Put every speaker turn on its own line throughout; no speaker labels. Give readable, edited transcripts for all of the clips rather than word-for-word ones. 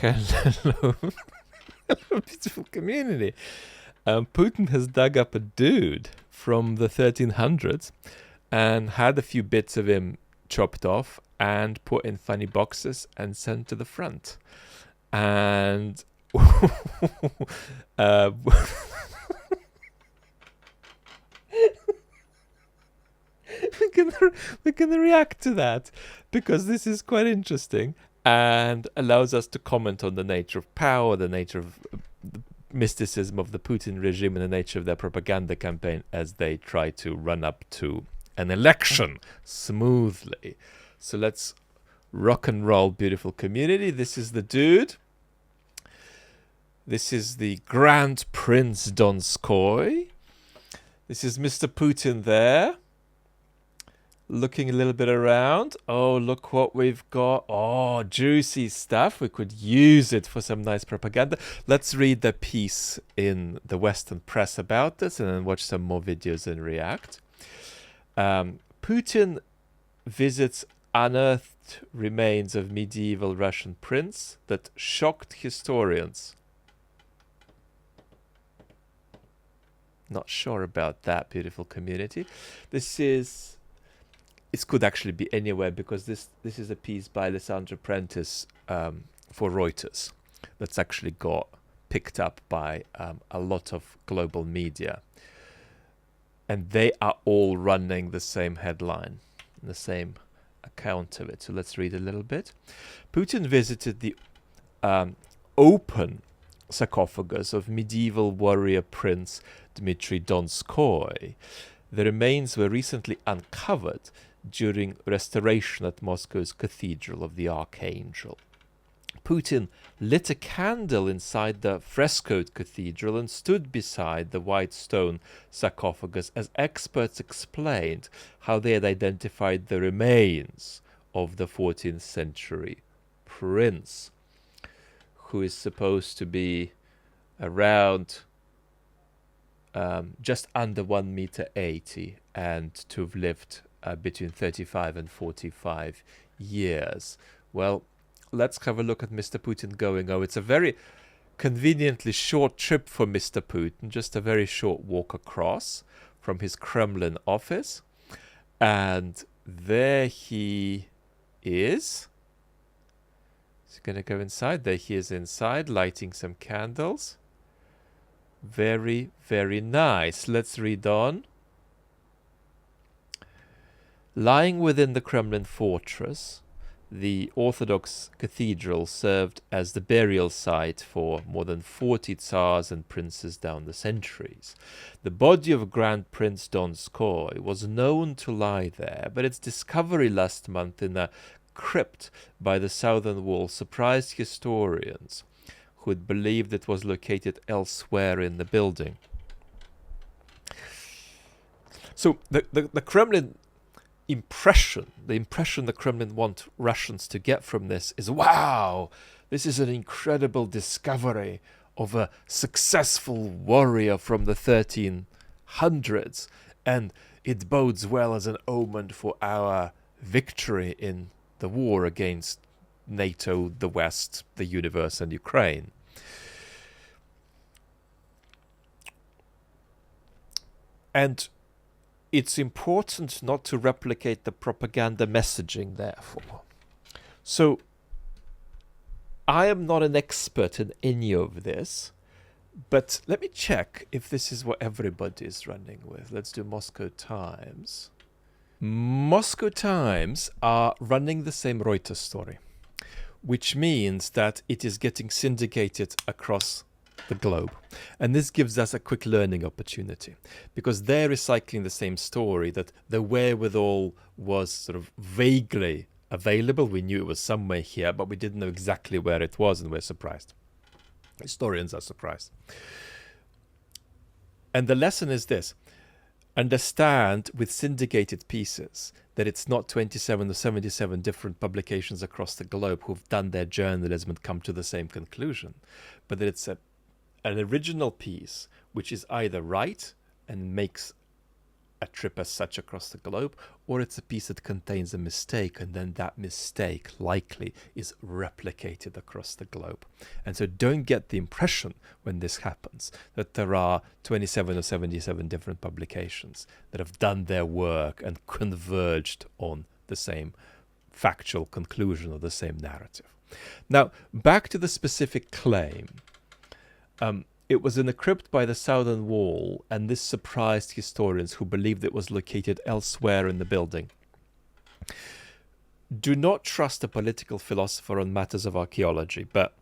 Hello, beautiful community. Putin has dug up a dude from the 1300s and had a few bits of him chopped off and put in funny boxes and sent to the front. And we can react to that because this is quite interesting and allows us to comment on the nature of power, the nature of the mysticism of the Putin regime, and the nature of their propaganda campaign as they try to run up to an election smoothly. So let's rock and roll, beautiful community. This is the dude. This is the Grand Prince Donskoy. This is Mr. Putin there, looking a little bit around. Oh, look what we've got. Oh, juicy stuff. We could use it for some nice propaganda. Let's read the piece in the Western press about this and then watch some more videos and react. Putin visits unearthed remains of medieval Russian prince that shocked historians. Not sure about that, beautiful community. This could actually be anywhere because this is a piece by Alessandro Prentice for Reuters that's actually got picked up by a lot of global media. And they are all running the same headline, the same account of it. So let's read a little bit. Putin visited the open sarcophagus of medieval warrior prince Dmitry Donskoy. The remains were recently uncovered during restoration at Moscow's Cathedral of the Archangel. Putin lit a candle inside the frescoed cathedral and stood beside the white stone sarcophagus as experts explained how they had identified the remains of the 14th century prince, who is supposed to be around just under 1.80 meters and to have lived between 35 and 45 years. Well, let's have a look at Mr. Putin going. Oh, it's a very conveniently short trip for Mr. Putin, just a very short walk across from his Kremlin office. And there he is. He's going to go inside. There he is inside, lighting some candles. Very, very nice. Let's read on. Lying within the Kremlin fortress, the Orthodox cathedral served as the burial site for more than 40 tsars and princes down the centuries. The body of Grand Prince Donskoy was known to lie there, but its discovery last month in a crypt by the southern wall surprised historians who had believed it was located elsewhere in the building. So the Kremlin impression the Kremlin want Russians to get from this is, wow, this is an incredible discovery of a successful warrior from the 1300s, and it bodes well as an omen for our victory in the war against NATO, the West, the universe, and Ukraine. And it's important not to replicate the propaganda messaging, therefore. So, I am not an expert in any of this, but let me check if this is what everybody is running with. Let's do Moscow Times. Moscow Times are running the same Reuters story, which means that it is getting syndicated across the globe. And this gives us a quick learning opportunity because they're recycling the same story, that the wherewithal was sort of vaguely available. We knew it was somewhere here, but we didn't know exactly where it was, and we're surprised. Historians are surprised. And the lesson is this: understand with syndicated pieces that it's not 27 or 77 different publications across the globe who've done their journalism and come to the same conclusion, but that it's an original piece which is either right and makes a trip as such across the globe, or it's a piece that contains a mistake, and then that mistake likely is replicated across the globe. And so don't get the impression when this happens that there are 27 or 77 different publications that have done their work and converged on the same factual conclusion or the same narrative. Now, back to the specific claim. It was in a crypt by the southern wall, and this surprised historians who believed it was located elsewhere in the building. Do not trust a political philosopher on matters of archaeology, but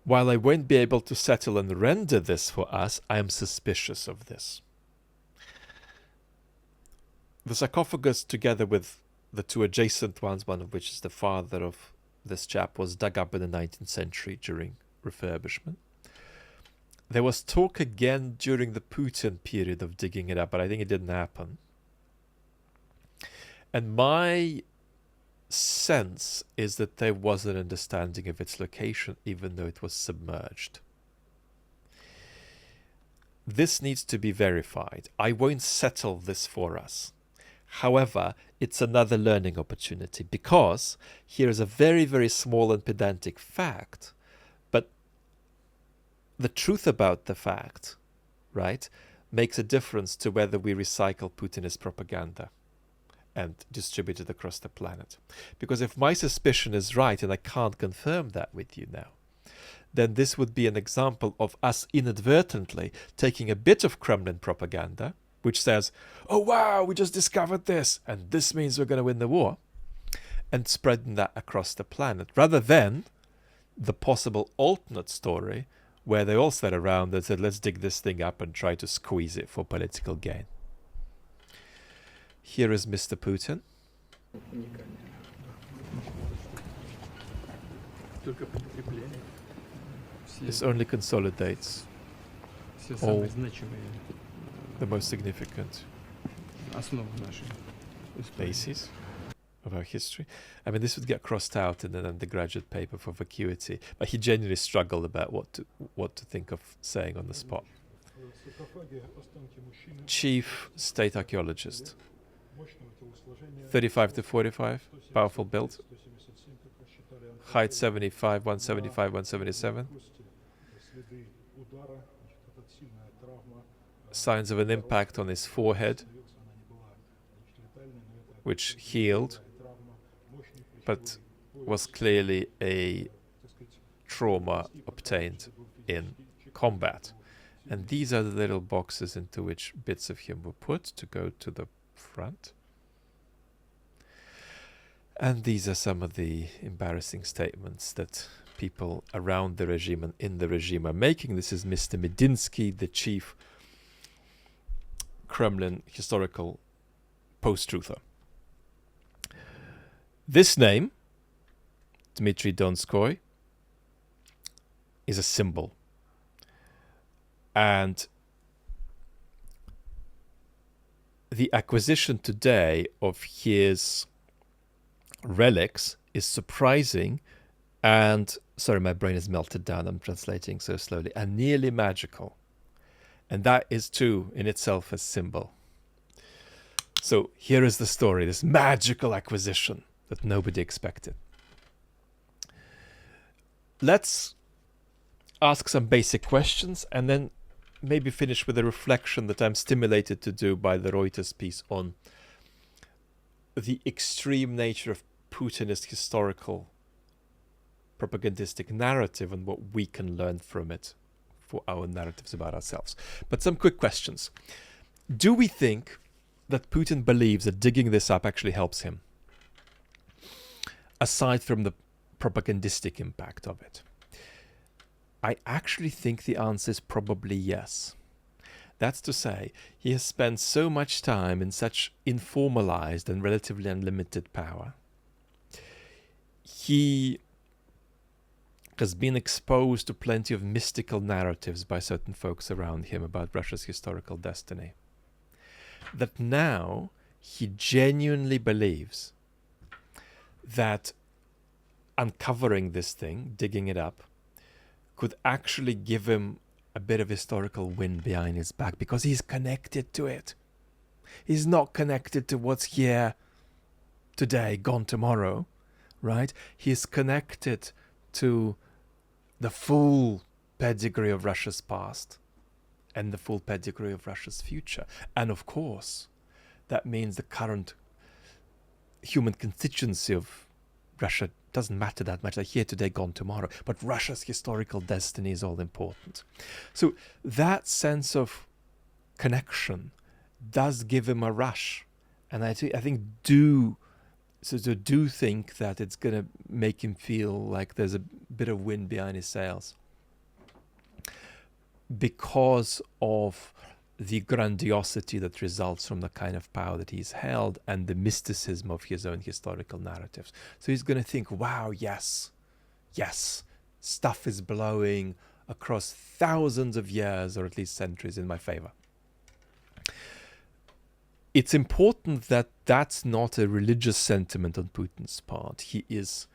while I won't be able to settle and render this for us, I am suspicious of this. The sarcophagus, together with the two adjacent ones, one of which is the father of this chap, was dug up in the 19th century during refurbishment. There was talk again during the Putin period of digging it up, but I think it didn't happen. And my sense is that there was an understanding of its location, even though it was submerged. This needs to be verified. I won't settle this for us. However, it's another learning opportunity, because here is a very, very small and pedantic fact, but the truth about the fact, right, makes a difference to whether we recycle Putinist propaganda and distribute it across the planet. Because if my suspicion is right, and I can't confirm that with you now, then this would be an example of us inadvertently taking a bit of Kremlin propaganda, which says, oh wow, we just discovered this, and this means we're going to win the war, and spreading that across the planet, rather than the possible alternate story where they all sat around and said, let's dig this thing up and try to squeeze it for political gain. Here is Mr. Putin. This only consolidates all the most significant bases of our history. I mean, this would get crossed out in an undergraduate paper for vacuity, but he genuinely struggled about what to think of saying on the spot. Chief state archaeologist, 35 to 45, powerful build, height 75, 175, 177. Signs of an impact on his forehead, which healed, but was clearly a trauma obtained in combat. And these are the little boxes into which bits of him were put to go to the front. And these are some of the embarrassing statements that people around the regime and in the regime are making. This is Mr. Medinsky, the chief Kremlin historical post-truther. This name, Dmitry Donskoy, is a symbol. And the acquisition today of his relics is surprising and, sorry, my brain is melted down, I'm translating so slowly, and nearly magical. And that is too in itself a symbol. So here is the story, this magical acquisition that nobody expected. Let's ask some basic questions and then maybe finish with a reflection that I'm stimulated to do by the Reuters piece on the extreme nature of Putinist historical propagandistic narrative and what we can learn from it for our narratives about ourselves. But some quick questions. Do we think that Putin believes that digging this up actually helps him, aside from the propagandistic impact of it? I actually think the answer is probably yes. That's to say, he has spent so much time in such informalized and relatively unlimited power. He has been exposed to plenty of mystical narratives by certain folks around him about Russia's historical destiny, that now he genuinely believes that uncovering this thing, digging it up, could actually give him a bit of historical wind behind his back because he's connected to it. He's not connected to what's here today, gone tomorrow, right? He's connected to the full pedigree of Russia's past and the full pedigree of Russia's future. And of course, that means the current human constituency of Russia doesn't matter that much, like here today, gone tomorrow, but Russia's historical destiny is all important. So that sense of connection does give him a rush, and I think do think that it's going to make him feel like there's a bit of wind behind his sails because of the grandiosity that results from the kind of power that he's held and the mysticism of his own historical narratives. So he's going to think, wow, yes, stuff is blowing across thousands of years, or at least centuries, in my favor. It's important that that's not a religious sentiment on Putin's part. He is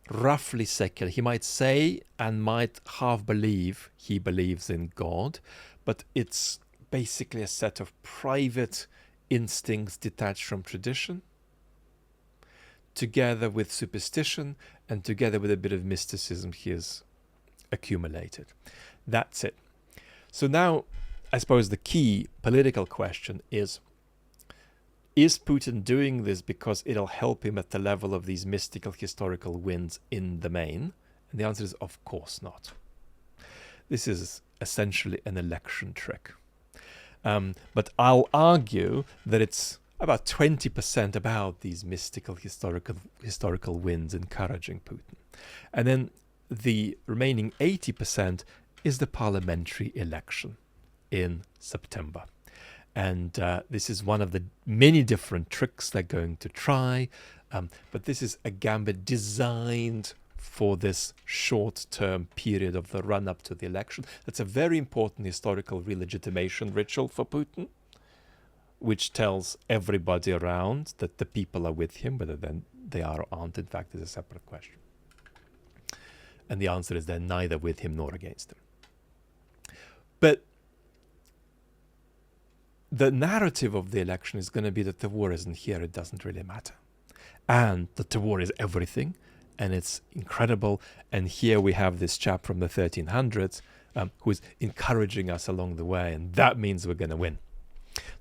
roughly secular. He might say and might half believe he believes in God, but it's basically a set of private instincts detached from tradition, together with superstition, and together with a bit of mysticism he has accumulated. That's it. So now, I suppose the key political question is Putin doing this because it'll help him at the level of these mystical historical winds in the main? And the answer is, of course not. This is essentially an election trick. But I'll argue that it's about 20% about these mystical historical winds encouraging Putin. And then the remaining 80% is the parliamentary election in September. And this is one of the many different tricks they're going to try. But this is a gambit designed for this short-term period of the run-up to the election. That's a very important historical relegitimation ritual for Putin, which tells everybody around that the people are with him, whether then they are or aren't, in fact, is a separate question. And the answer is they're neither with him nor against him. But the narrative of the election is going to be that the war isn't here, it doesn't really matter. And that the war is everything, and it's incredible. And here we have this chap from the 1300s who is encouraging us along the way, and that means we're going to win.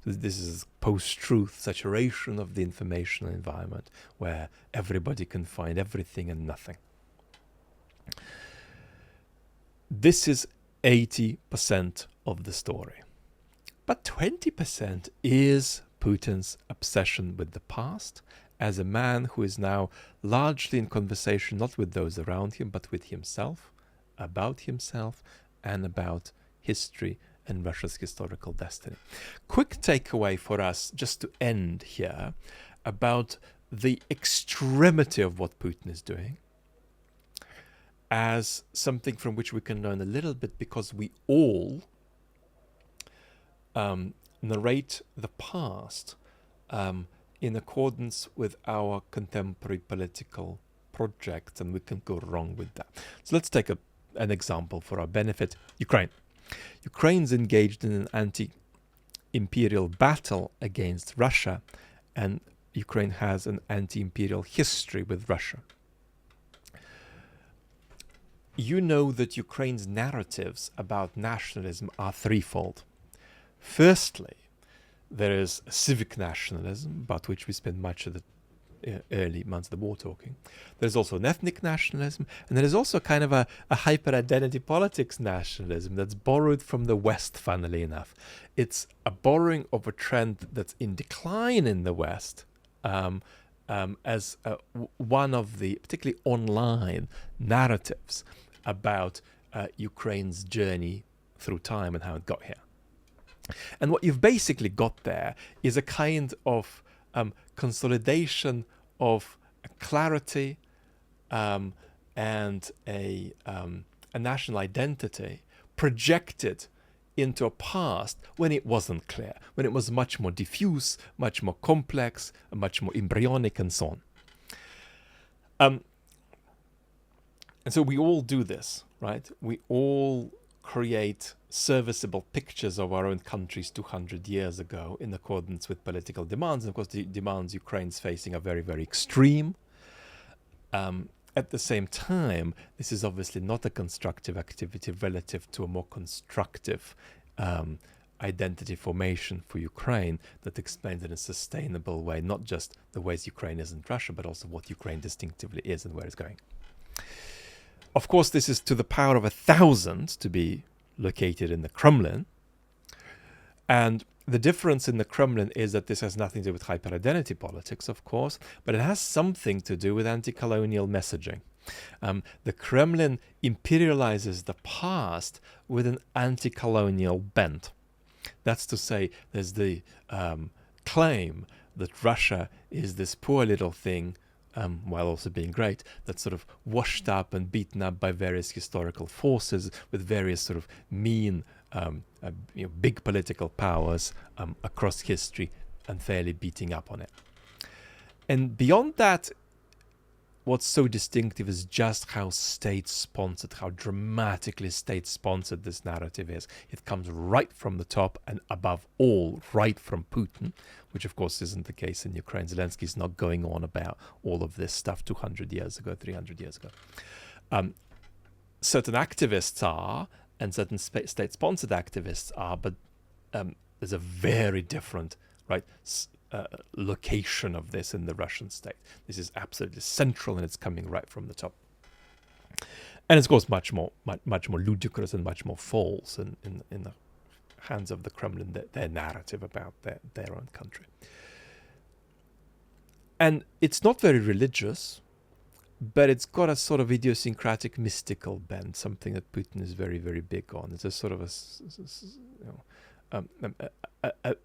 So this is post-truth saturation of the informational environment where everybody can find everything and nothing. This is 80% of the story. But 20% is Putin's obsession with the past as a man who is now largely in conversation not with those around him, but with himself, about himself, and about history and Russia's historical destiny. Quick takeaway for us, just to end here, about the extremity of what Putin is doing as something from which we can learn a little bit, because we all narrate the past in accordance with our contemporary political projects, and we can go wrong with that. So let's take an example for our benefit. Ukraine. Ukraine's engaged in an anti-imperial battle against Russia, and Ukraine has an anti-imperial history with Russia. You know that Ukraine's narratives about nationalism are threefold. Firstly, there is a civic nationalism, about which we spent much of the early months of the war talking. There's also an ethnic nationalism, and there is also kind of a hyper-identity politics nationalism that's borrowed from the West, funnily enough. It's a borrowing of a trend that's in decline in the West as one of the, particularly online, narratives about Ukraine's journey through time and how it got here. And what you've basically got there is a kind of consolidation of clarity and a national identity projected into a past when it wasn't clear, when it was much more diffuse, much more complex, much more embryonic, and so on. And so we all do this, right? We all create serviceable pictures of our own countries 200 years ago in accordance with political demands. And of course, the demands Ukraine's facing are very, very extreme. At the same time, this is obviously not a constructive activity relative to a more constructive identity formation for Ukraine that explains in a sustainable way, not just the ways Ukraine isn't Russia, but also what Ukraine distinctively is and where it's going. Of course, this is to the power of 1,000 to be located in the Kremlin. And the difference in the Kremlin is that this has nothing to do with hyper-identity politics, of course, but it has something to do with anti-colonial messaging. The Kremlin imperializes the past with an anti-colonial bent. That's to say, there's the claim that Russia is this poor little thing, while also being great, that's sort of washed up and beaten up by various historical forces with various sort of mean, big political powers across history unfairly beating up on it. And beyond that, what's so distinctive is just how state-sponsored, how dramatically state-sponsored this narrative is. It comes right from the top and above all, right from Putin, which of course isn't the case in Ukraine. Zelensky's not going on about all of this stuff 200 years ago, 300 years ago. Certain activists are, and certain state-sponsored activists are, but there's a very different, right, location of this in the Russian state. This is absolutely central, and it's coming right from the top. And it's, of course, much more ludicrous and much more false in the hands of the Kremlin, their narrative about their own country. And it's not very religious, but it's got a sort of idiosyncratic mystical bent, something that Putin is very, very big on. It's a sort of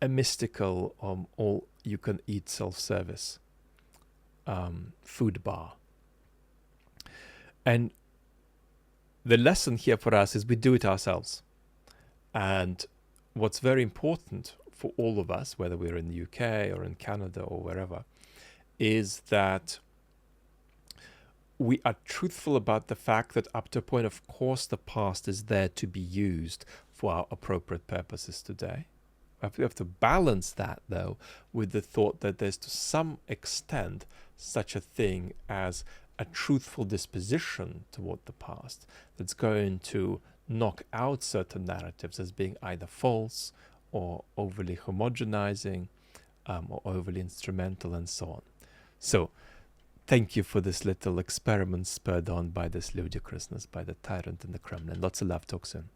a mystical, all-you-can-eat self-service food bar. And the lesson here for us is we do it ourselves. And what's very important for all of us, whether we're in the UK or in Canada or wherever, is that we are truthful about the fact that up to a point, of course, the past is there to be used for our appropriate purposes today. We have to balance that, though, with the thought that there's to some extent such a thing as a truthful disposition toward the past that's going to knock out certain narratives as being either false or overly homogenizing or overly instrumental and so on. So, thank you for this little experiment spurred on by this ludicrousness by the tyrant in the Kremlin. Lots of love. Talk soon.